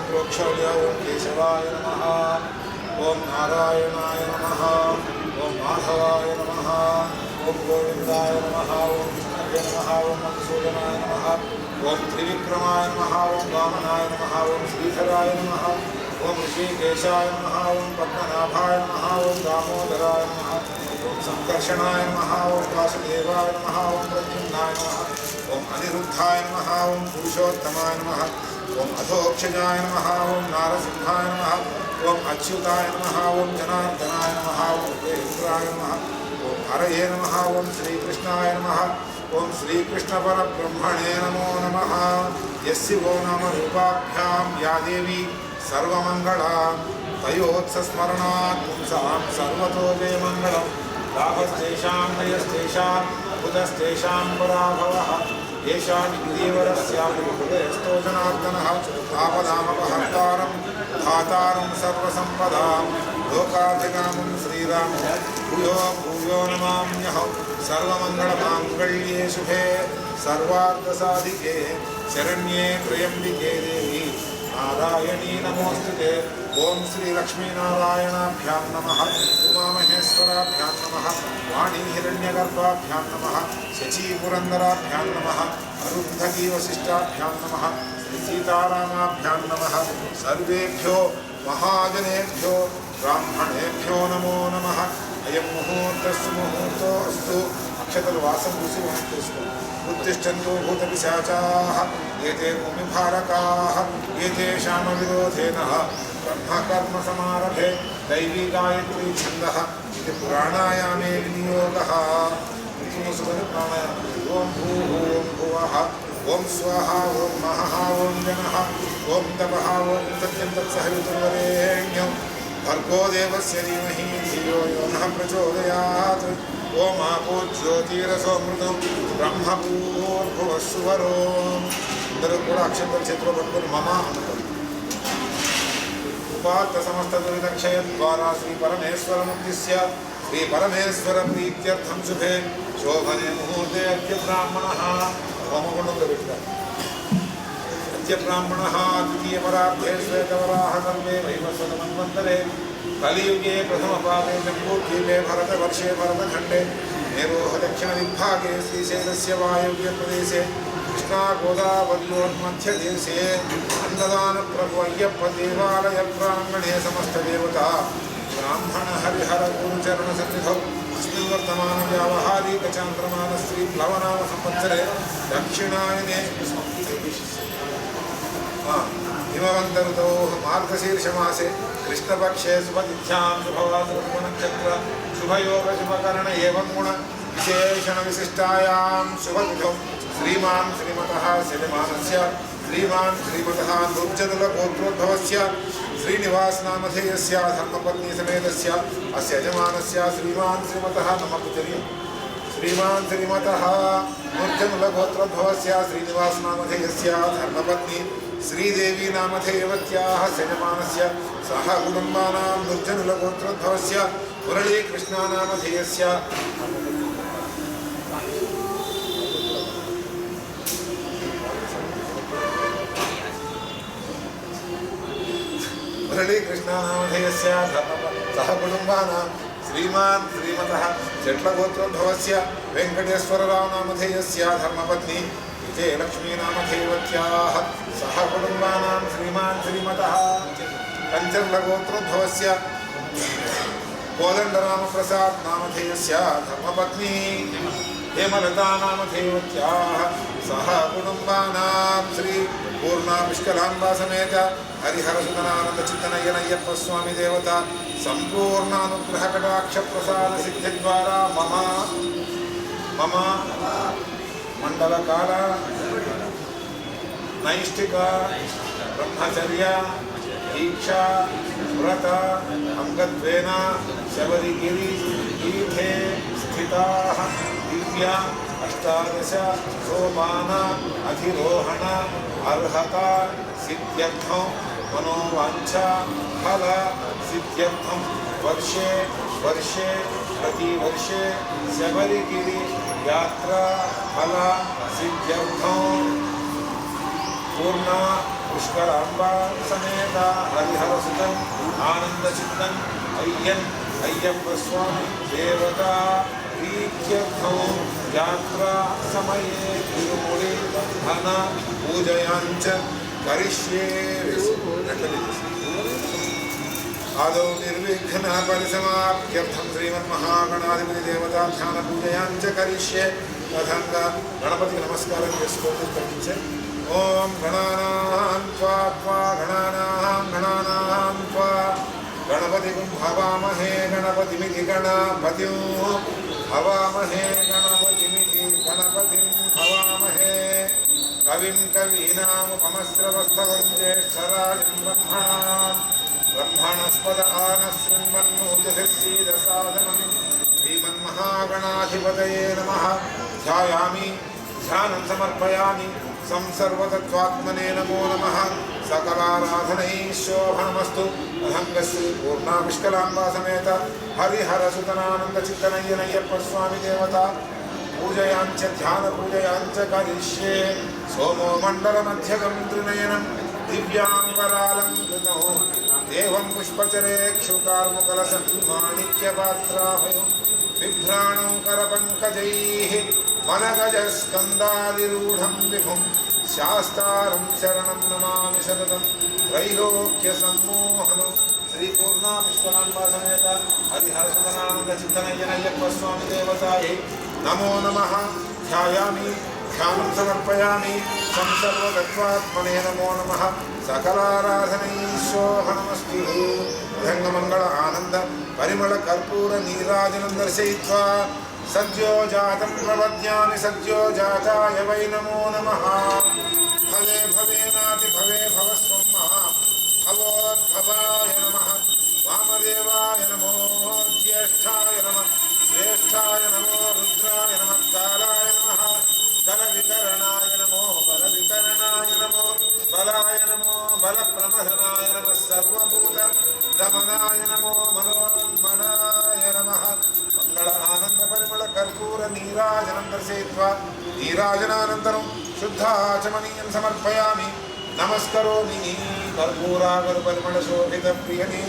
प्रोक्षाल्य ओं केशवाय नमः, ओं नारायणाय नमः, ओं माधवाय नमः, ओं गोविंदाय नमः, ओं कृष्णाय नमः, ओं मधुसूदनाय नमः, ओं त्रिविक्रमाय नमः, ओं वामनाय नमः, ओं श्रीधराय नमः, ओं ऋषिकेशाय नमः, ओं पद्मनाभाय नमः, ओं दामोदराय नमः, ओं संकर्षणाय नमः, ओं वासुदेवाय नमः, ओं प्रद्युम्नाय नमः, ओं अनिरुद्धाय नमः, ओं पुरुषोत्तमाय नमः, ओं अधोक्षजाय नमः, ओं नारसिंहाय नमः, ओं अच्युताय नमः, ओं जनार्दनाय नमः, ओं वेन्द्राय नमः, ओं हरये नमः, ओं श्रीकृष्णाय नमः, ओं श्रीकृष्णपरब्रह्मणे नमो नमः। यस्य वो नाम रूपाभ्यां या देवी सर्वमङ्गला तयोत्सस्मरणात् पुंसां सर्वतो जयमङ्गलं। लाभस्तेषां नयस्तेषां बुधस्तेषां पराभवः येषां देवरस्याभिहृदयस्थो जनार्दनः आपदामपहर्तारं धातारं सर्वसम्पदां लोकाभिरामं श्रीरामं भूयो भूयो नमाम्यहं। सर्वमङ्गलमाङ्गल्ये शुभे सर्वार्थसाधिके शरण्ये त्र्यम्बिके देवी नारायणी नमोस्तुते। ओं श्री लक्ष्मीनारायणाभ्यां नमः, उमामहेश्वराभ्यां नमः, वाणी हिरण्यगर्भाभ्यां नमः, शचीपुरन्दराभ्यां नमः, अरुन्धती वसिष्ठाभ्यां नमः, श्री सीतारामाभ्यां नमः। सर्वेभ्यो महाजनेभ्यो ब्राह्मणेभ्यो नमो नमः। अयं मुहूर्तस्तु मुहूर्तोऽस्तु। अक्षतल वासं ऋषिवन्तु उत्तिष्ठन्तु भूतपिशाचाः एते भूमिभारकाः एतेषामविरोधेनः ब्रह्मकर्मसमारभे दैवी गायत्री छन्दः इति पुराणायामे विनियोगः। ॐ भूः ॐ भुवः ॐ स्वः ॐ महः ॐ जनः ॐ तपः ॐ सत्यं तत्सवितुर्वरेण्यं भर्गो देवस्य धीमहि धियो यो नः प्रचोदयात्। ओम आपो ज्योतिरसोमृतं ब्रह्मभूर्भुवः सुवरों। अंदर కూడా అక్షంతల చేతిలో పట్టుకొని మమ అంటారు। ఉపాత్త సమస్త దురితక్షయ ద్వారా శ్రీ పరమేశ్వరముద్దిశ్య శ్రీ పరమేశ్వర ప్రీత్యర్థం శుభే శోభనే ముహూర్తే అద్య బ్రాహ్మణః హోమగుండంలో పెట్టారు। అద్య బ్రాహ్మణః ద్వితీయ పరార్థే శ్వేతవరాహ కల్పే వైవస్వత మన్వంతరే कलियुगे प्रथमपादे जम्बूद्वीपे भरतवर्षे भरतखण्डे मेरोः दक्षिणदिग्भागे श्रीशैलस्य वायव्यप्रदेशे कृष्णागोदावर्योर्मध्यदेशे अन्नदानप्रभुअय्यप्पदेवालयप्राङ्गणे समस्तदेवता ब्राह्मणहरिहरगुरुचरणसन्निधौ अस्मिन् वर्तमानव्यावहारिकचान्द्रमानश्रीप्लवनाम संवत्सरे दक्षिणायने हिमवन्तऋतौ मार्गशीर्षमासे कृष्णपक्षे शुभतिथ्यां शुभवासुनक्षत्र शुभयोग शुभकर्ण एवं गुण विशेषण विशिष्टायां शुभतिथौ श्रीमान् श्रीमतः श्रीमानस्य श्रीमान् श्रीमतः दुर्जनलगोत्रोद्भवस्य श्रीनिवासनामधेयस्य धर्मपत्नी समेतस्य अस्य यजमानस्य श्रीमान् श्रीमतः नमः श्रीमान् श्रीमतः दुर्जनलगोत्रोद्भवस्य श्रीनिवासनामधेयस्य धर्मपत्नी श्रीदेवी नामधेयवत्याः यजमानस्य सह कुटुम्बानां दुर्जनलगोत्रोद्भवस्य मुरलीकृष्णानामधेयस्य सह कुटुम्बानां श्रीमान् श्रीमतः जट्लगोत्रोद्भवस्य वेङ्कटेश्वरराव नामधेयस्य धर्मपत्नी विजयलक्ष्मीनामधेयवत्याः सह कुटुम्बानां श्रीमान् श्रीमतः कंचर्लगोत्रोद्भवस्य कोदण्डरामप्रसाद नामधेयस्य धर्मपत्नी हेमलता नामधेयवत्याः सह कुटुम्बानां श्री पूर्णा पुष्कलाम्बा समेत हरिहरसुतनानन्दचित्तनय्यनय्यप्प स्वामी देवता संपूर्णानुग्रहकटाक्षप्रसाद सिद्धिद्वारा मम मंडलकाल नैष्ठिक ब्रह्मचर्य दीक्षा व्रत अंगत्वेन शबरिगिरि पीठे स्थिताः दिव्या अष्टादश सोपान अधिरोहण अर्हता सिद्ध्यर्थं मनोवांछा फल सिद्ध्यर्थं वर्षे वर्षे प्रतिवर्षे शबरिगिरि यात्रा फल सिद्ध्यर्थं पूर्ण पुष्करांबा समेत हरिहर सुतन आनंद चित्तन अय्यप्प स्वामी देवता प्रीत्यर्थो यात्रा समये तिरुमुडी धन पूजयांच करिष्ये आदौ निर्विघ्न परिसमाप्त्यर्थं श्रीमन्महागणाधिपति देवता ध्यान पूजयांच करिष्ये तथंग गणपति नमस्कार చేసుకోండి ओम गणानां त्वा गणानां त्वा गणपतिं हवामहे गणपतिमिति गणपतिं हवामहे गणपतिमिति गणपतिं हवामहे कविं कवीनामुपमस्रवस्तवं ज्येष्ठराजं ब्रह्मणस्पद आनशृण्वन्नोतिभिस्सीदसादनं श्रीमन्महागणाधिपतये नमः ध्यायामि ध्यानं समर्पयामि संसर्वतत्त्वात्मने नमो नमः सकलाराधनैः शोभनमस्तु अहंगश्री पूर्णाविष्कलांबा समेत हरिहरसुतनानन्दचित्तनय्यनय्यप्प स्वामी देवता पूजयांच ध्यान पूजयांच करिष्ये सोमो मण्डलमध्यगं त्रिनयनं दिव्यांबरालङ्कृतौ देवं पुष्पचरेक्षुकार्मुकलसं माणिक्यपात्राभयं बिभ्राणं करपङ्कजैः मनगजस्कन्दादिरूढं विभुं शास्तारं शरणं नमामि सततं त्रैलोक्यसम्मोहनं श्रीपूर्णाविष्कलांबा समेत हरिहरसुतनानन्दचित्तनय्यनय्यप्प स्वामी देवतायै नमो नमः ध्यायामि ध्यानं समर्पयामि संसर्वतत्त्वात्मने नमो नमः सकलाराधनैः शोभनमस्तु रङ्गमङ्गल आनन्द परिमल कर्पूर नीराजनं दर्शयित्वा सद्यो जातं प्रपद्यामि सद्यो जाताय वै नमो नमः भवे भवेनाति भवे भवस्वं महा भवोद्भवाय नमः वामदेवाय नमो ज्येष्ठाय नमः श्रेष्ठाय नमो रुद्राय नमः कालाय नमः कलविकरणाय नमो बलविकरणाय नमो बलाय नमो बलप्रमथनाय नमः सर्वभूत दमनाय नमो मनोन्मनाय नमः मंगल आनंद परिमल कर्पूर नीराजनं दर्शयित्वा नीराजनानन्तरं शुद्धाचमनीयं समर्पयामि नमस्करोमि कर्पूरागर परिमल शोभित प्रियने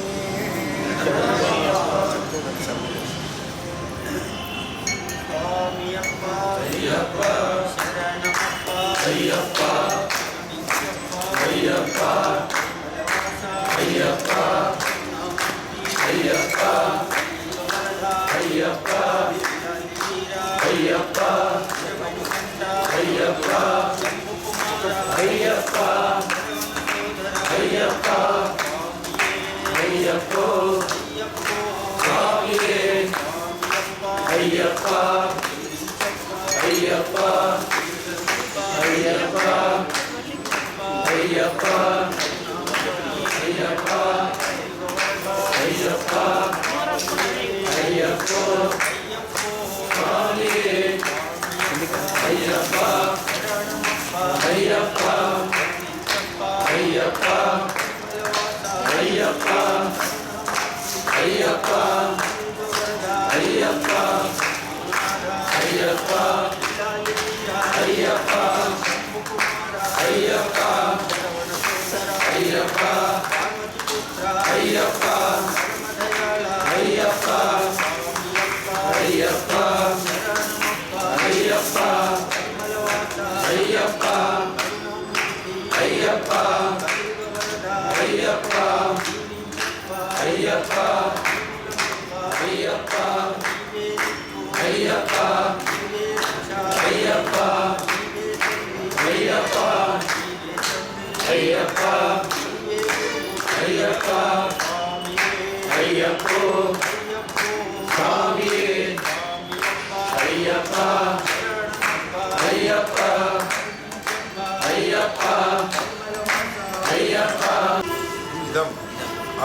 इदम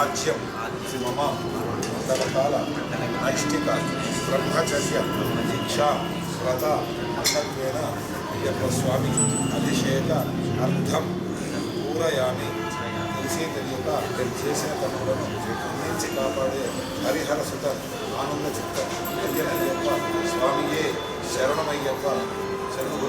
आज्यम मम मंगलकाल नैष्टिक ब्रह्मचर्य दीक्षा व्रत अन्नत्वेन अय्यप्प स्वामी अभिषेक अर्थम पूरयामि इसी తెలియక చేసిన పనులను అందించి కాపాడే హరిహర సుత ఆనంద చిత్త అయ్యప్ప స్వామియే శరణమయ్యప్ప శరణు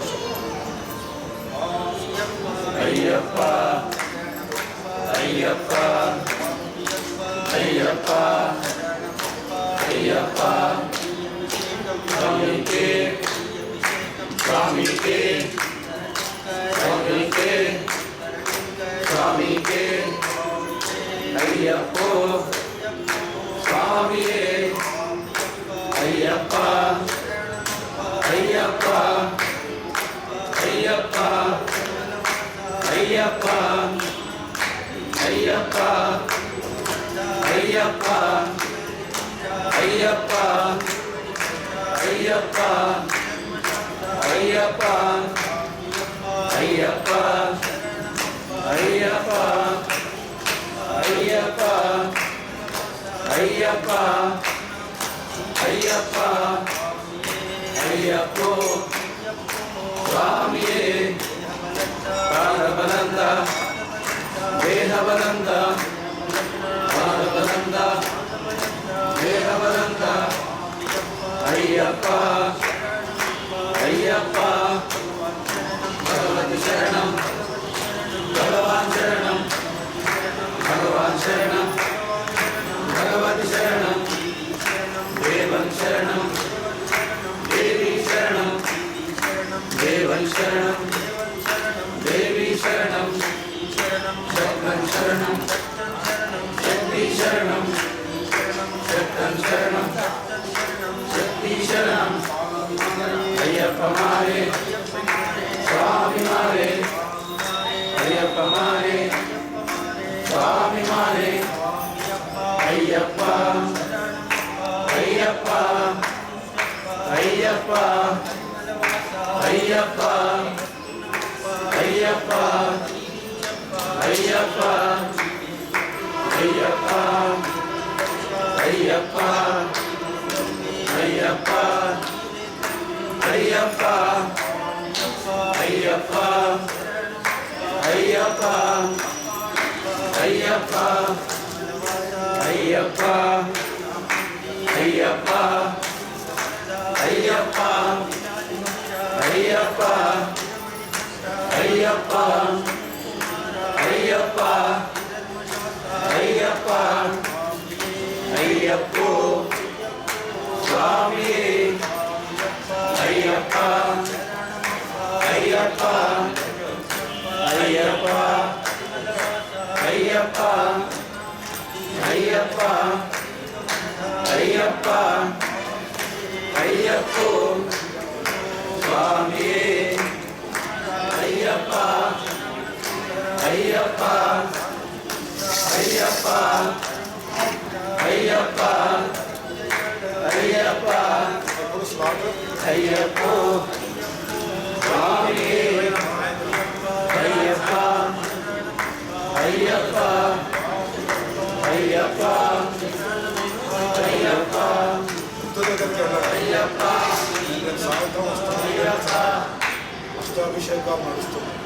అష్టాభిషేకాలు నడుస్తున్నాయి.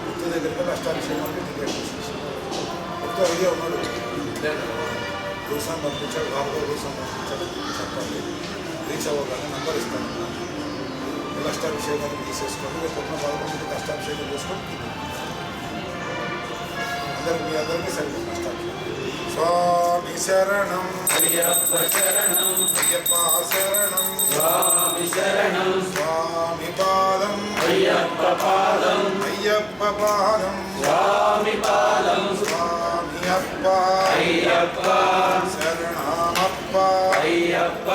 గుర్తు దగ్గరికి అష్టాభిషేకాలు గుర్తు ఐడియా ఉన్నాడు. దూసం పంపించాడు, బాబు దూసం పంపించాడు. చెప్పండి, రీచ్ అవ్వగానే నంబర్ ఇస్తాను. ఇలా అష్టాభిషేకాలు తీసేసుకోండి. రేపు పొద్దున 11 అష్టాభిషేకం చేసుకొని మీ అందరికీ సరిపోతుంది అష్టాభిషేకం. స్వామి శరణం అయ్యప్ప శరణం, అయ్యప్ప శరణం స్వామి శరణం, స్వామి పాదం అయ్యప్ప పాదం, అయ్యప్ప పాదం స్వామి పాదం, స్వామి అప్ప అయ్యప్ప శరణమప్ప అయ్యప్ప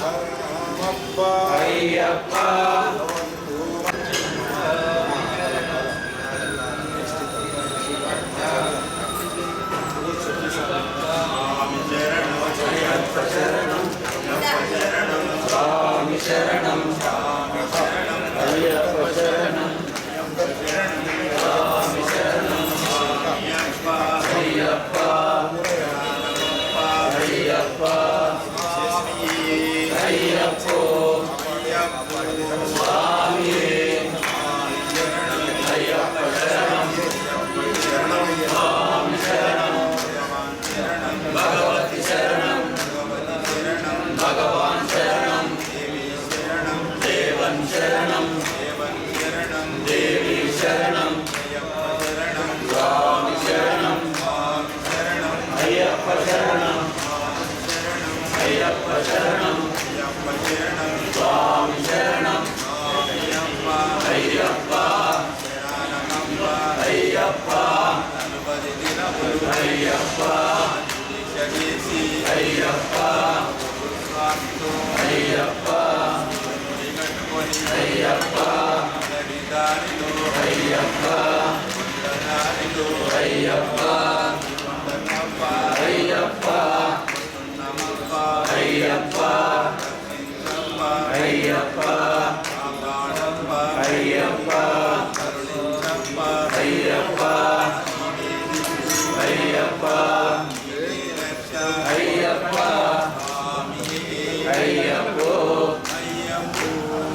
శరణమప్ప అయ్యప్ప. స్వామి శరణం అయ్యప్ప శరణం, స్వామి శరణం అయ్యప్ప అయ్యప్ప అయ్యప్ప. అయ్యప్ప దళితానిలో అయ్యప్ప వందనానిలో అయ్యప్ప వందనప్ప అయ్యప్ప నమప్ప అయ్యప్ప రక్షించప్ప అయ్యప్ప కాపాడప్ప అయ్యప్ప కరుణించప్ప అయ్యప్ప అయ్యప్ప రక్ష అయ్యప్ప స్వామి అయ్యప్పో అయ్యప్పో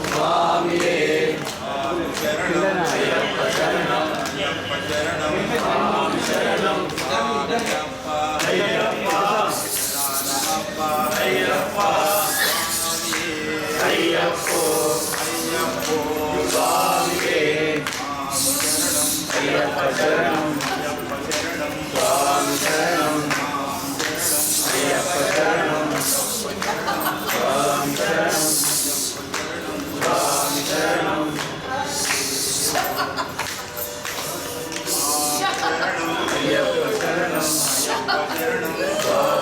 స్వామియే స్వామి శరణం అయ్యప్ప శరణం అయ్యప్ప శరణం స్వామి శరణం స్వామియప్ప అయ్యప్ప శరణమప్ప అయ్యప్ప స్వామి అయ్యప్పో అయ్యప్పో స్వామియే స్వామి శరణం అయ్యప్ప శరణం అయ్యప్ప శరణం స్వామి శరణం అయ్యప్ప శరణం స్వామి శరణం స్వామి శరణం అయ్యప్ప శరణం స్వామి శరణం అయ్యప్ప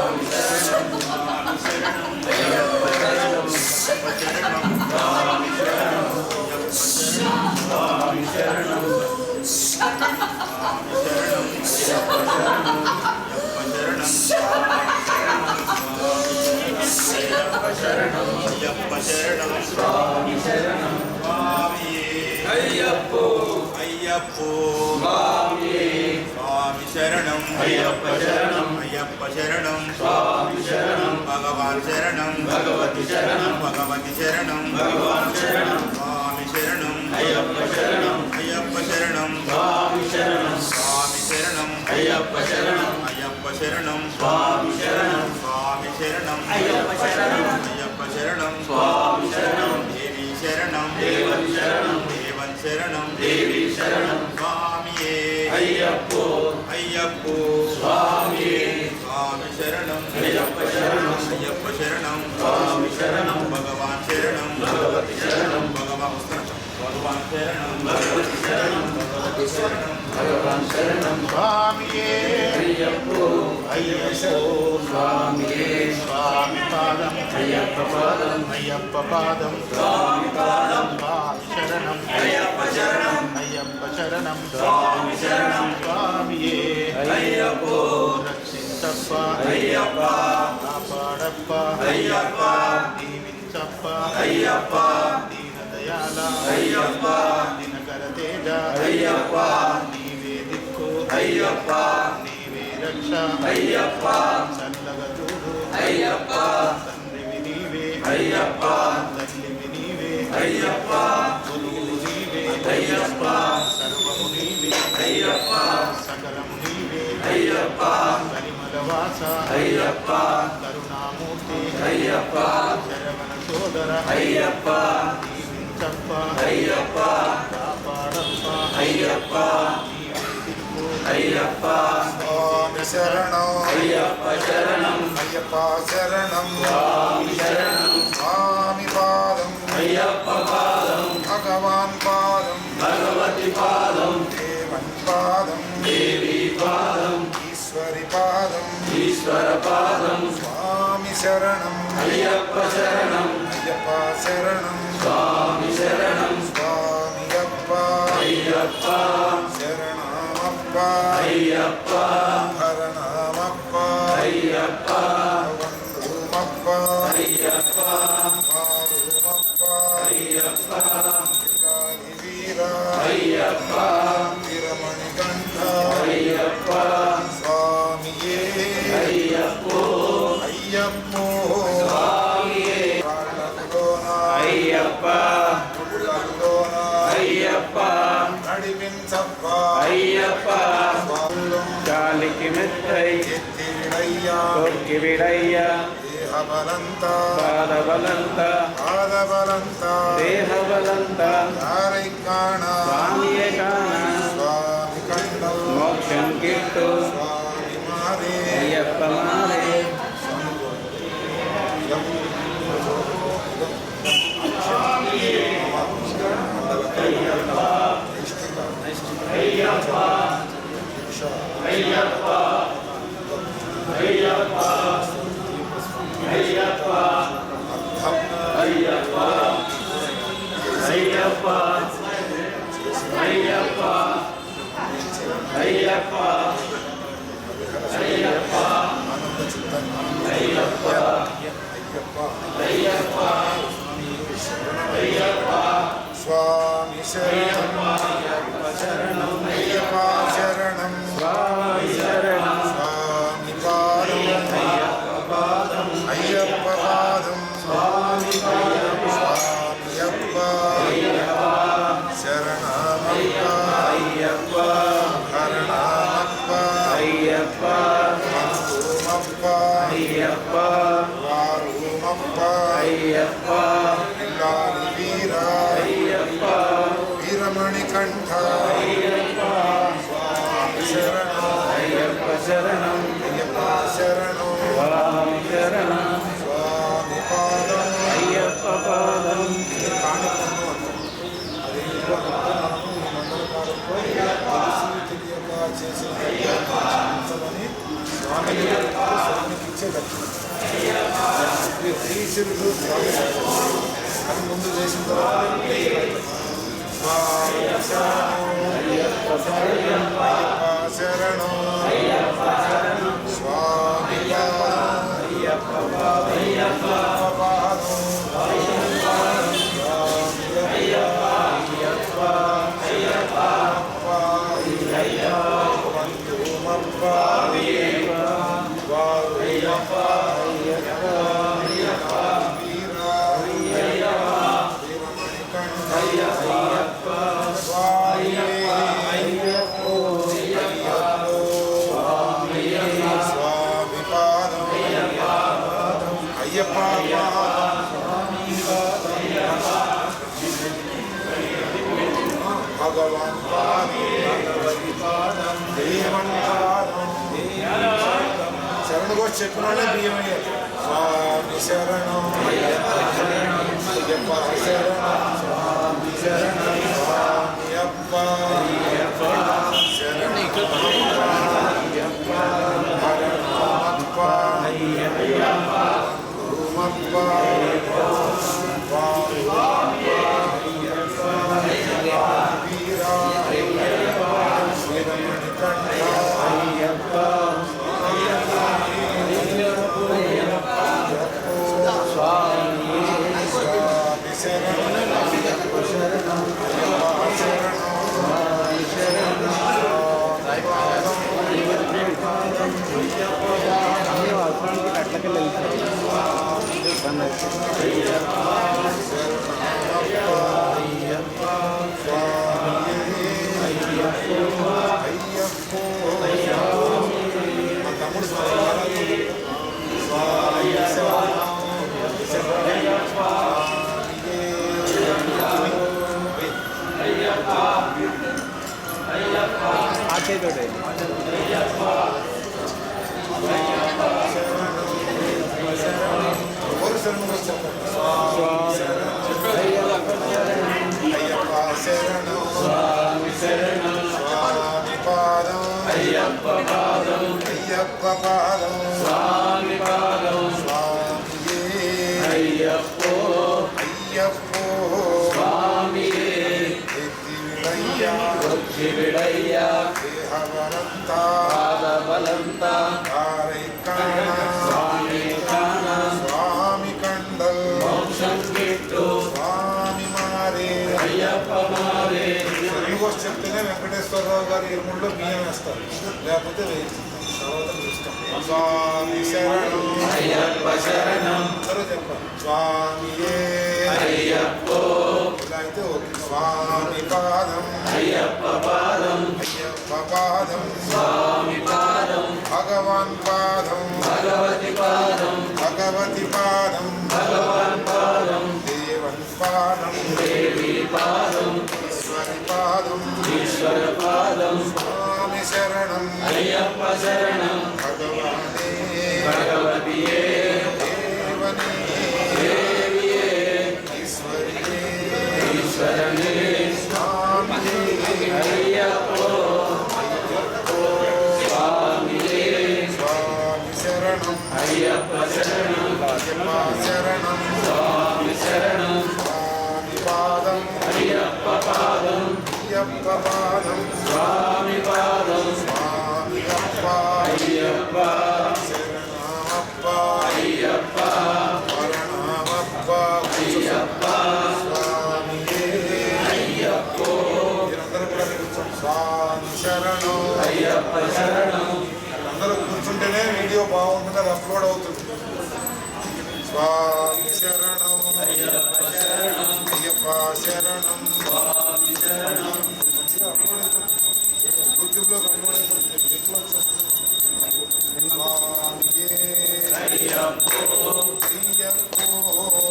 శరణం స్వామి శరణం స్వామి శరణం అయ్యప్ప శరణం అయ్యప్ప శరణం స్వామి శరణం స్వామియే అయ్యప్పో అయ్యప్పో స్వామియే స్వామి శరణం అయ్యప్ప శరణం అయ్యప్ప శరణం స్వామి శరణం భగవాన్ శరణం భగవతి శరణం భగవతి శరణం భగవాన్ శరణం స్వామి శరణం అయ్యప్ప శరణం అయ్యప్ప శరణం స్వామి శరణం స్వామి శరణం అయ్యప్ప శరణం అయ్యప్ప శరణం స్వామి శరణం స్వామి శరణం అయ్యప్ప శరణం అయ్యప్ప శరణం స్వామి శరణం దేవి శరణం దేవన్ శరణం దేవన్ శరణం దేవి శరణం స్వామియే అయ్యప్పో అయ్యప్పో స్వామియే స్వామి శరణం అయ్యప్ప శరణం అయ్యప్ప శరణం స్వామి శరణం భగవాన్ శరణం భగవతి శరణం భగవాన్ శరణం భగవతి శరణం భగవతి శరణం భగవాన్ శరణం స్వామియే అయ్యప్పో అయ్యప్పో స్వామియే స్వామి పాదం అయ్యప్ప పాదం అయ్యప్ప పాదం స్వామి పాదం స్వామి శరణం అయ్యప్ప శరణం అయ్యప్ప శరణం స్వామి శరణం స్వామియే అయ్యప్పో రక్షించప్ప అయ్యప్ప కాపాడప్ప అయ్యప్ప దీవించప్ప అయ్యప్ప దీనదయాల అయ్యప్ప దినకర తేజ అయ్యప్ప నీవే దిక్కు అయ్యప్ప నీవే రక్ష అయ్యప్ప చల్లగ చూడు అయ్యప్ప తండ్రివి నీవే అయ్యప్ప తల్లివి నీవే అయ్యప్ప గురువు నీవే అయ్యప్ప సర్వము నీవే అయ్యప్ప సకలము నీవే అయ్యప్ప పరిమళ వాస అయ్యప్ప కరుణామూర్తి అయ్యప్ప శరవణ సోదర అయ్యప్ప దీవించప్ప అయ్యప్ప కాపాడప్ప అయ్యప్ప నీవే దిక్కు అయ్యప్ప స్వామి శరణం అయ్యప్ప శరణం అయ్యప్ప శరణం స్వామి శరణం స్వామి పాదం అయ్యప్ప పాదం భగవాన్ పాదం భగవతి పాదం దేవన్ పాదం దేవి పాదం ఈశ్వరి పాదం ఈశ్వర పాదం స్వామి శరణం అయ్యప్ప శరణం అయ్యప్ప శరణం స్వామి శరణం స్వామి అప్ప అయ్యప్ప శరణమప్ప అయ్యప్ప హరణమప్ప అయ్యప్ప వందుమప్ప అయ్యప్ప మారుమప్ప అయ్యప్ప విలాలి వీర అయ్యప్ప వీరమణి కంఠ అయ్యప్ప స్వామియే అయ్యప్పో అయ్యప్పో స్వామియే రాళ్ళలోన అయ్యప్ప గుళ్ళలోన అయ్యప్ప నడిపించప్ప అయ్యప్ప స్వాములు కాలికి మెత్తై ఎత్తివిడయ్యా కొక్కి విడయ్య దేహబలంత పాదబలంత పాదబలంత దేహబలంత దారై కాణ స్వామియే కాన స్వామి కండల్ మోక్షం కిట్టు స్వామి మారే అయ్యప్ప మారే అయ్యప్ప అయ్యప్ప అయ్యప్ప అయ్యప్ప అయ్యప్ప అయ్యప్ప అయ్యప్ప అయ్యప్ప ఆనంద చిత్తన్న అయ్యప్ప అయ్యప్ప అయ్యప్ప స్వామి శరణం అయ్యప్ప శరణం అయ్యప్ప శరణం స్వామి శరణం స్వామి పాదం అయ్యప్ప పాదం అయ్యప్ప పాదం స్వామి పాదం స్వామియప్ప అయ్యప్ప శరణమప్ప అయ్యప్ప హరణమప్ప అయ్యప్ప మంతుమప్ప అయ్యప్ప వారుమప్ప అయ్యప్ప పిల్లారి వీర అయ్యప్ప వీరమణి కంఠ అయ్యప్ప స్వామి శరణం అయ్యప్ప శరణం అయ్యప్ప శరణం స్వామి శరణం స్వామి పాదం అయ్యప్ప పాదం కానుకను అంటాం. అది మనము ఈ మండల కాలంలో తెలిసి తెలియక చేసిన ఉంచమని స్వామికి ఇచ్చే దక్షిణ తీసిరుడు స్వామి అది ముందు చేసిన తర్వాత స్వామి శరణం అయ్యప్ప శరణం అయ్యప్ప శరణం స్వామి పాదం అయ్యప్ప పాదం అయ్యప్ప పాదం స్వామి పాదం అయ్యప్ప భగవాన్ పాదం దేవన్ పాదం శరణు కూడా చెప్పిన వాళ్ళే బియ్యం అయ్యారు స్వామి శరణం అయ్యప్ప శరణం స్వామి శరణం స్వామి అప్ప శరణమప్ప హరణమప్ప आते जोड़े అయ్యప్ప శరణం స్వామి శరణం స్వామి పాదం అయ్యప్ప పాదం అయ్యప్ప పాదం స్వామి పాదం స్వామియే అయ్యప్పో అయ్యప్పో స్వామియే ఎత్తివిడయ్యా వచ్చివిడయ్యా దేహవరంతా పాదబలంతా కారైకాణ స్వామి కాన స్వామి కండల్ మోక్షం గిట్టు స్వామి మారే అయ్యప్ప మారే తెలుగు చెప్తేనే వెంకటేశ్వరరావు గారు ఇరుముల్లో బియ్యం వేస్తారు లేకపోతే వేయించుతాం తర్వాత చూస్తాం స్వామి శరణం అయ్యప్ప శరణం అందరూ చెప్పాలి స్వామియే అయ్యప్పో ఇలా అయితే ఓకే స్వామి పాదం అయ్యప్ప పాదం అయ్యప్ప పాదం స్వామి పాదం భగవాన్ పాదం భగవతి పాదం భగవతి పాదం భగవాన్ పాదం దేవన్ పాదం దేవి పాదం ఈశ్వరి పాదం ఈశ్వర పాదం స్వామి శరణం అయ్యప్ప శరణం భగవానే భగవతియే దేవనే దేవియే ఈశ్వరియే ఈశ్వరనే స్వామియే అయ్యప్పో స్వామియే స్వామి శరణం అయ్యప్ప శరణం అయ్యప్ప శరణం స్వామి శరణం స్వామి పాదం అయ్యప్ప పాదం అయ్యప్ప పాదం స్వామి పాదం స్వామి అప్ప అయ్యప్ప శరణమప్ప అయ్యప్ప శరణమప్ప అయ్యప్ప స్వామియే అయ్యప్పో మీరందరూ కూడా కూర్చోండి. స్వామి శరణం అయ్యప్ప శరణం అందరూ కూర్చుంటేనే వీడియో బాగుంటుంది, అది అప్లోడ్ అవుతుంది. స్వామి శరణం అయ్యప్ప శరణం అయ్యప్ప శరణం స్వామి శరణం మంచిగా అప్లోడ్ అవుతుంది. యూట్యూబ్లో అప్లోడ్ అవుతుంది. నెట్లో వచ్చేస్తుంది. స్వామియే అయ్యప్పో అయ్యప్పో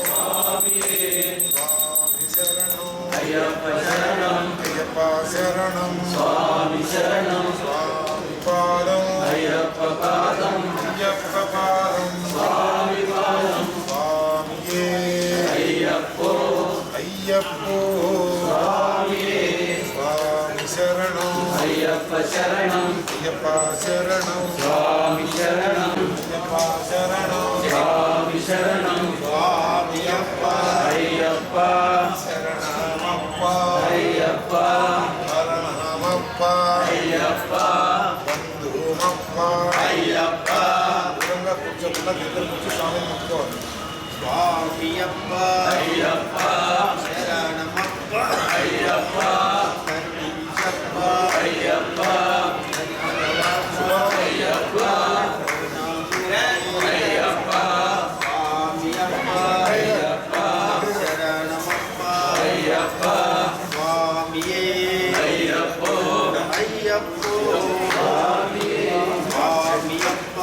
స్వామియే స్వామి శరణం అయ్యప్ప శరణం అయ్యప్ప శరణం స్వామి శరణం స్వామి పాదం అయ్యప్ప పాదం అయ్యప్ప పాదం స్వామి పాదం స్వామియే అయ్యప్పో అయ్యప్పో స్వామియే స్వామి శరణం అయ్యప్ప శరణం అయ్యప్ప శరణం స్వామి శరణం అయ్యప్ప శరణం స్వామి శరణం స్వామి అప్ప అయ్యప్ప శరణమప్ప అయ్యప్ప శరణమప్ప అయ్యప్ప బంధుమప్ప అయ్యప్ప దూరంగా కూర్చోకుండా దగ్గర కూర్చో స్వామిని ముట్టుకోవాలి. స్వామి అప్ప అయ్యప్ప శరణమప్ప అయ్యప్ప కరుణించప్ప అయ్యప్ప అయ్యప్ప అయ్యప్ప స్వామి అప్ప అయ్యప్ప శరణమప్ప అయ్యప్ప స్వామియే అయ్యప్పో అయ్యప్పో స్వామియే స్వామి అప్ప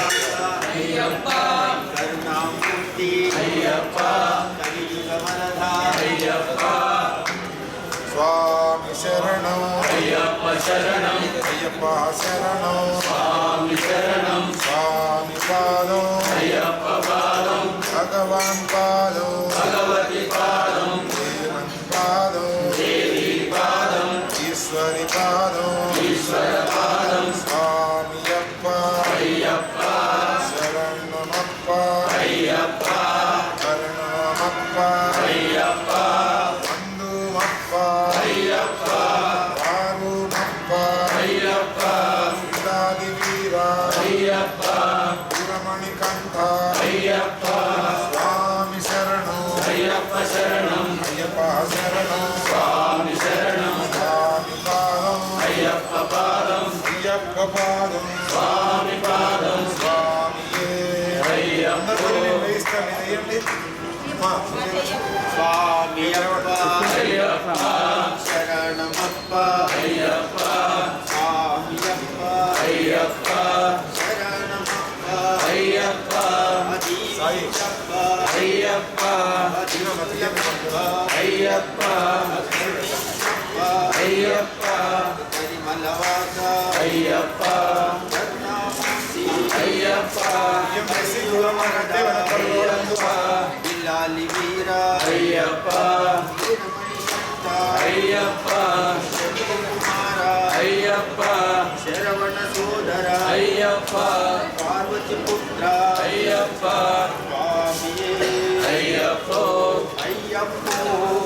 శరణమప్ప కరుణామూర్తి అయ్యప్ప అయ్యప్ప స్వామి శరణం అయ్యప్ప శరణం అయ్యప్ప శరణం స్వామి శరణం స్వామి పాదం అయ్యప్ప పాదం భగవాన్ పాదం భగవతి పాదం దేవన్ పాదం దేవి పాదం ఈశ్వరి పాదం ఈశ్వర పాదం స్వామి అప్ప అయ్యప్ప శరణమప్ప అయ్యప్ప శరణమప్ప అయ్యప్ప బంధుమప్ప అయ్యప్ప వారుమప్ప అయ్యప్ప ఇలాది వీరా అయ్యప్ప పురమణి కంఠ అయ్యప్ప స్వామి శరణం అయ్యప్ప శరణం అయ్యప్ప శరణం స్వామి శరణం స్వామి పాదం అయ్యప్ప పాదం అయ్యప్ప పాదం స్వామి పాదం స్వామియే అయ్యప్పో అందరూ వేయిస్తాను వేయండి స్వామి అప్ప అయ్యప్ప శరణమప్ప అయ్యప్ప స్వామి అప్ప అయ్యప్ప శరణమప్ప అయ్యప్ప అదీపప్ప అయ్యప్ప అయ్యప్ప అయ్యప్ప పరిమళవాస అయ్యప్ప కరుణామూర్తి అయ్యప్ప బిల్లాలి వీర అయ్యప్ప వీరమణికంఠ అయ్యప్ప కుమార అయ్యప్ప శరవణ సోదర అయ్యప్ప పార్వతి పుత్ర అయ్యప్ప స్వామియే అయ్యప్పో అయ్యప్పో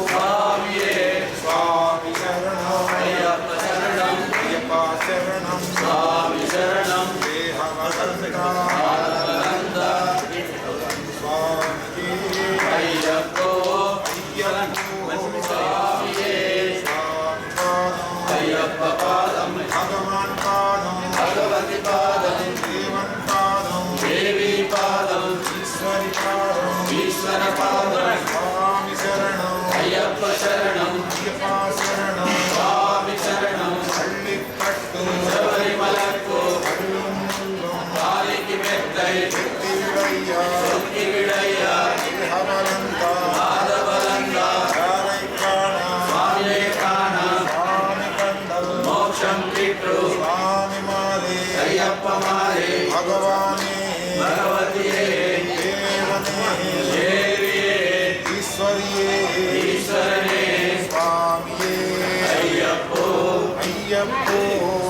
స్వామియే స్వామి శరణం అయ్యప్ప శరణం అయ్యప్ప శరణం స్వామి శరణం దేహవసంత ఆనంద స్వామి అయ్యప్పో అయ్యప్పో స్వామియే స్వామి పాదం అయ్యప్ప పాదం భగవాన్ పాదం భగవతి పాదం దేవన్ పాదం దేవి పాదం ఈశ్వర అయ్యప్పో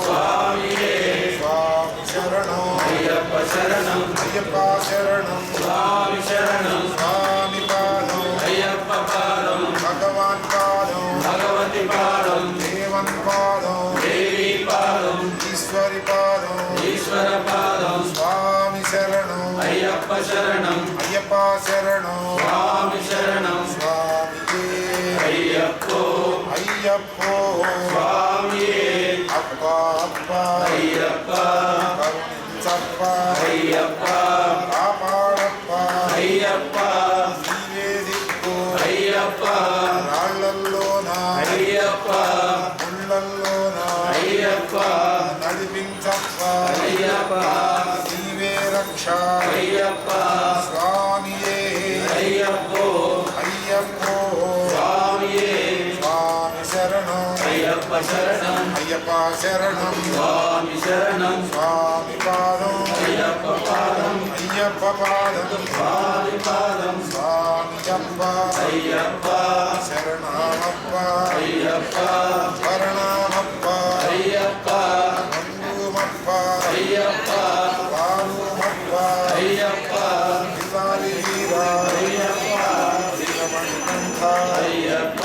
స్వామియే స్వామి శరణం అయ్యప్ప శరణం అయ్యప్ప శరణం స్వామి శరణం స్వామి పాదం అయ్యప్ప పాదం భగవాన్ పాదం భగవతి పాదం దేవన్ పాదం దేవి పాదం ఈశ్వరి పాదం ఈశ్వర పాదం స్వామి శరణం అయ్యప్ప శరణం అయ్యప్ప శరణం స్వామి శరణం స్వామియే అయ్యప్పో అయ్యప్పో స్వామియే అప్ప అప్ప అయ్యప్ప కరుణించప్ప అయ్యప్ప కాపాడప్ప అయ్యప్ప నీవే దిక్కు అయ్యప్ప రాళ్ళల్లోన అయ్యప్ప ముళ్ళల్లోన అయ్యప్ప నడిపించప్ప అయ్యప్ప నీవే రక్ష అయ్యప్ప స్వామియే అయ్యప్పో అయ్యప్పో స్వామియే స్వామి శరణం అయ్యప్ప శరణం అయ్యప్ప శరణం స్వామి శరణం స్వామి పాదం అయ్యప్ప పాదం అయ్యప్ప పాదం స్వామి పాదం స్వామి అప్ప అయ్యప్ప శరణమప్ప అయ్యప్ప శరణమప్ప అయ్యప్ప బంధుమప్ప అయ్యప్ప పాలుమప్ప అయ్యప్ప పిల్లాలి వీర అయ్యప్ప వీరమణికంఠ అయ్యప్ప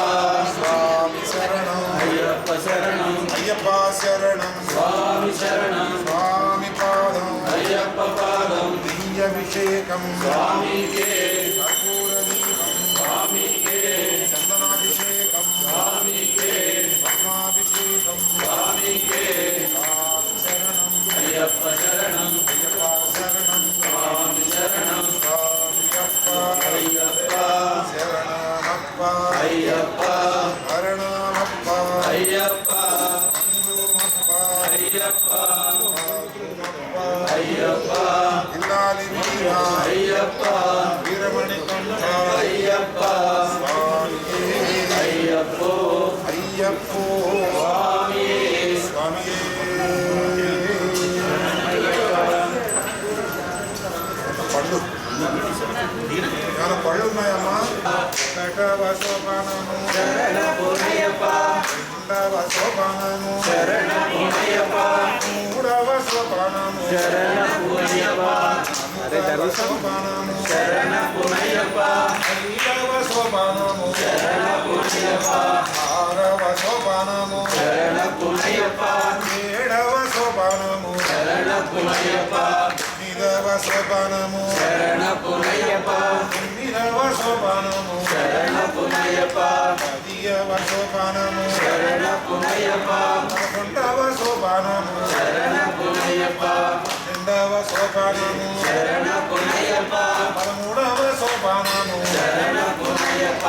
స్వామి శరణం అయ్యప్ప శరణం అయ్యప్ప శరణం స్వామి శరణం స్వామి పాదం అయ్యప్ప పాదం దివ్యాభిషేకం స్వామికే కర్పూర దీపం స్వామికే చందనాభిషేకం స్వామికే పద్మాభిషేకం స్వామికే స్వామి శరణం అయ్యప్ప శరణం అయ్యప్ప శరణం స్వామి శరణం స్వామి అప్ప అయ్యప్ప శరణమప్ప అయ్యప్ప శరణమప్ప అయ్యప్ప బంధుమప్ప అయ్యప్ప పాలుమప్ప అయ్యప్ప పిల్లాలి వీర అయ్యప్ప వీరమణికంఠ అయ్యప్ప స్వామియే అయ్యప్పో అయ్యప్పో స్వామియే స్వామియే పళ్ళు ఏమైనా పళ్ళు ఉన్నాయమ్మా కటవ సోపానము శరణపునయ్యప్ప రెండవ సోపానము శరణపునయ్యప్ప మూడవ సోపానము శరణపునయ్యప్ప నాలుగవ సోపానము శరణపునయ్యప్ప ఐదవ సోపానము శరణపునయ్యప్ప ఆరవ సోపానము శరణపునయ్యప్ప ఏడవ సోపానము శరణపునయ్యప్ప ఎనిమిదవ సోపానము శరణపునయ్యప్ప తొమ్మిదవ సోపానము శరణపునయ్యప్ప పదియవ సోపానము శరణపునయ్యప్ప 11వ సోపానము శరణపునయ్యప్ప 12వ సోపానము శరణపునయ్యప్ప 13వ సోపానము శరణపునయ్యప్ప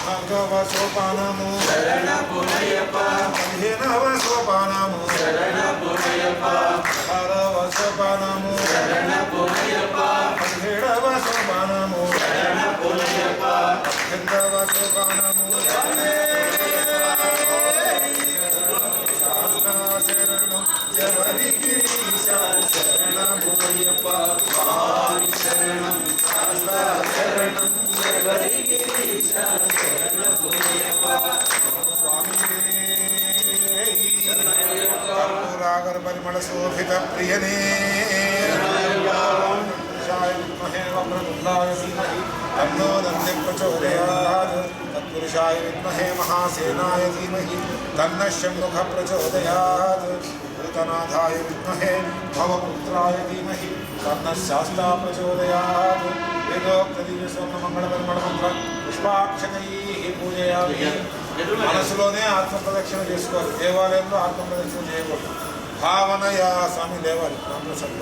14వ సోపానము శరణపునయ్యప్ప 15వ సోపానము శరణపునయ్యప్ప 16వ సోపానము శరణపునయ్యప్ప 17వ సోపానము శరణపునయ్యప్ప 18వ సోపానము శరణం శబరికి శరణమయ్యప్ప స్వామి శరణం శరణం శబరిగిరీశ శరణపునయ్యప్ప కర్పూరాగర పరిమళ శోభిత ప్రియనే విద్మహే వక్రతుండాయ ధీమహి తన్నో దంతి ప్రచోదయాత్ తత్పురుషాయ విద్మహే మహాసేనాయ ధీమహి తన్నః షణ్ముఖ ప్రచోదయాత్ భూతనాథాయ విద్మహే భవపుత్రాయ ధీమహి తన్నః శాస్తా ప్రచోదయాత్ వేదోక్త దివ్య స్వర్ణ మంగళ పరిమళ మంత్ర పుష్పాక్షతై పూజయామి మనసులోనే ఆత్మ ప్రదక్షిణ చేసుకోవాలి దేవాలయంలో ఆత్మ ప్రదక్షిణ చేయకూడదు భావనయా స్వామి దేవాలి రామప్రసాద్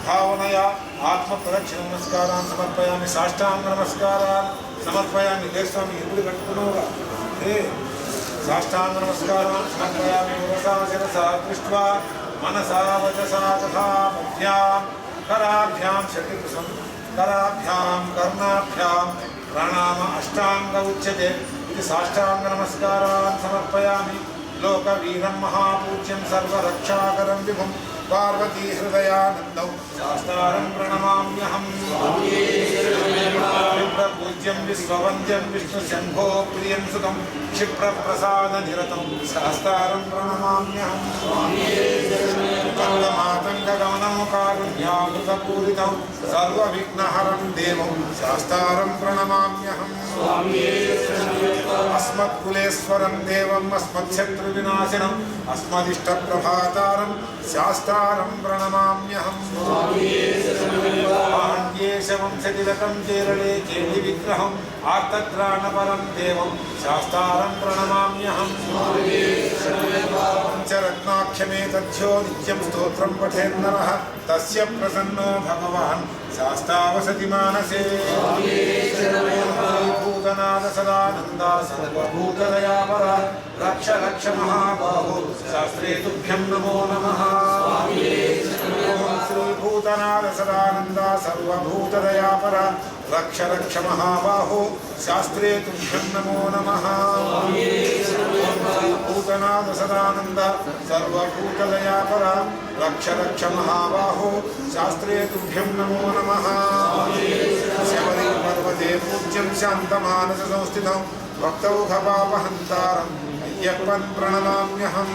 భావనయా ఆత్మ ప్రదక్షిణ నమస్కారాన్ని సమర్పయామి సాష్టాంగ నమస్కారాన్ని సమర్పయామి లే స్వామి ఎప్పుడు కట్టుకున్నావుగా ఏ సాష్టాంగ నమస్కారాన్ని సమర్పయామి ఉరసా శిరసా దృష్ట్వా మనసా వచసా తథా మధ్యాం కరాభ్యాం శక్తికృసం कराभ्यां कर्णाभ्यां प्राणायाम अष्टांग उच्यते इति साष्टांग नमस्कारान् समर्पयामि लोकवीरं महापूज्यं सर्वरक्षाकरं विभुं पार्वती हृदयानन्दौ शास्तारं प्रणमाम्यहम् पूज्यं विश्ववन्द्यं विष्णुशम्भो प्रियं सुतं क्षिप्रप्रसादनिरतं शास्तारं प्रणमाम्यहम् मातङ्गगमनं कारुण्यामृतपूरितं सर्वविघ्नहरं देवं शास्तारं प्रणमाम्यहम् अस्मत्कुलेश्वरं देवम् अस्मच्छत्रुविनाशिनम् अस्मदिष्टप्रभातारं शास्तारं प्रणमाम्यहम् वंशतिलकं केरले केलिविग्रहम् आर्तत्राणपरं देवं शास्तारं प्रणमाम्यहम् पञ्चरत्नाख्यमेतद्यो नित्यं स्तोत्रं पठेन्नरः तस्य प्रसन्नो भगवान् शास्तावसति मानसे भूतनाथ सदानन्दा सर्वभूतदयापरा रक्ष रक्ष महाबाहो शास्त्रे तुभ्यं नमो नमः श्रीभूतनाथ सदानन्दा सर्वभूतदयापरा रक्ष रक्ष महाबाहो शास्त्रे तुभ्यं नमो नमः भूतनाथ सदानन्द सर्वभूतदयापरा रक्ष रक्ष महाबाहो शास्त्रे तुभ्यं नमो नमः शबरी पर्वते पूज्यं शान्तमानस संस्थितं भक्तौघपापहन्तारम् अय्यप्पन् प्रणमाम्यहम्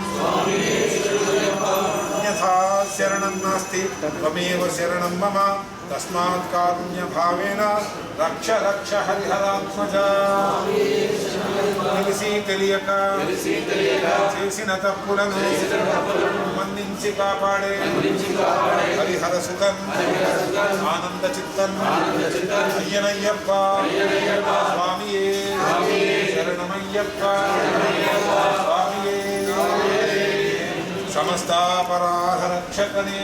अन्यथा शरणं नास्ति त्वमेव शरणं मम तस्मात् कारुण्यभावेन रक्ष रक्ष हरिहरात्मज తెలియక చేసిన తప్పులను మన్నించి కాపాడే హరిహర సుతన్ ఆనంద చిత్తన్ అయ్యనయ్యప్ప స్వామియే శరణమయ్యప్ప స్వామియే సమస్తాపరాధ రక్షకనే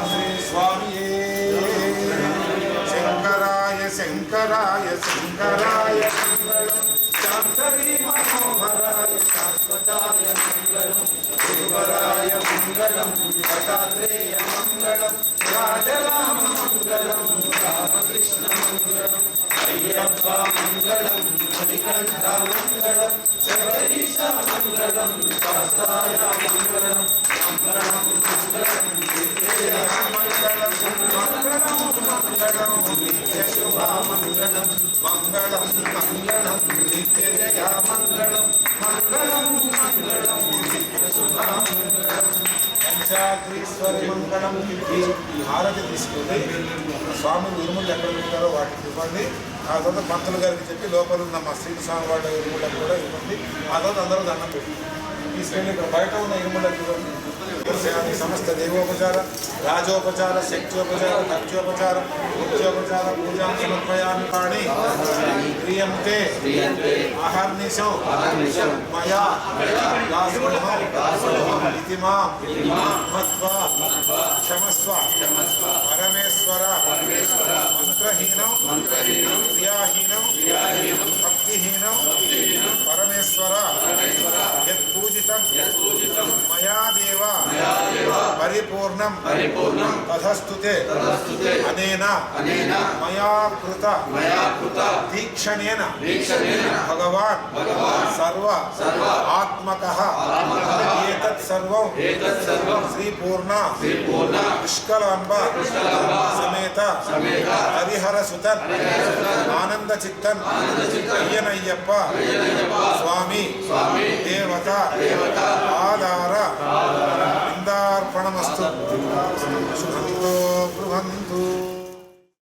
శ్రీ స్వామియే శంకరాయ శంకరాయ శంకరాయ శాంతరీ మనోహరాయ శాశ్వతాయ మంగళం గురువరాయ మంగళం దత్తాత్రేయ మంగళం రాజరామ మంగళం రామకృష్ణ మంగళం అయ్యప్ప మంగళం మణికంఠ మంగళం శబరీశ మంగళం శాస్తాయ మంగళం మంగళం మంగళం మంగళం మంగళం మంగళం నిత్యశుభ మంగళం మంగళం మంగళం నిత్యజయ మంగళం మంగళం మంగళం నిత్యశుభ మంగళం పంచాగ్రీశ్వరి మంగళం ఈ హారతి తీసుకుంది స్వామి ఇరుములు ఎక్కడ ఉంటారో వాటికి ఇవ్వండి ఆ తర్వాత పంతులు గారికి చెప్పి లోపల ఉన్న మా శ్రీ స్వామి వాళ్ళ ఇరుములకు కూడా ఇవ్వండి ఆ తర్వాత అందరూ దండం పెట్టి తీసుకెళ్ళి ఇక్కడ బయట ఉన్న ఇరుములకు ఇవ్వండి समस्त देवोपचार राजोपचार शक्त्योपचार भक्त्योपचार मुख्योपचार पूजा समर्पयामि पाणि क्रियन्ते आहर्निशो मया दासोऽहम् इति मां मत्वा क्षमस्व परमेश्वर मंत्रहीनं क्रियाहीनं भक्तिहीनं परमेश्वर यत्पूजितं मया देव परिपूर्णं तथस्तुते अनेन मया कृत दीक्षणेन भगवान् सर्व आत्मकः एतत् सर्वं श्रीपूर्ण पुष्कलाम्ब समेत हरिहर सुतन आनंद चित्तन अय्यनय्यप्प स्वामी देवता आधार वृन्दार्पणमस्तु शुभंतो ब्रुवन्तु।